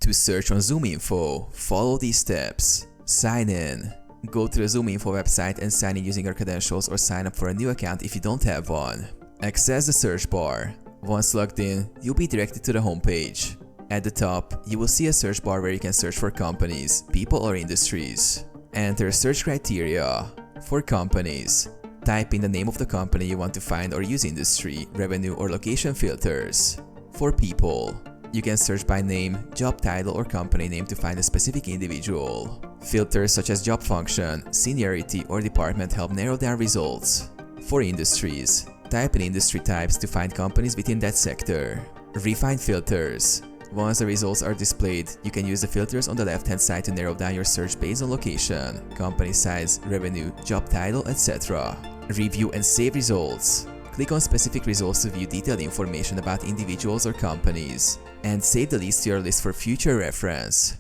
To search on ZoomInfo, follow these steps. Sign in. Go to the ZoomInfo website and sign in using your credentials or sign up for a new account if you don't have one. Access the search bar. Once logged in, you'll be directed to the homepage. At the top, you will see a search bar where you can search for companies, people or industries. Enter search criteria. For companies, type in the name of the company you want to find or use industry, revenue or location filters. For people, you can search by name, job title or company name to find a specific individual. Filters such as job function, seniority or department help narrow down results. For industries, type in industry types to find companies within that sector. Refine filters. Once the results are displayed, you can use the filters on the left-hand side to narrow down your search based on location, company size, revenue, job title, etc. Review and save results. Click on specific results to view detailed information about individuals or companies, and save the list to your list for future reference.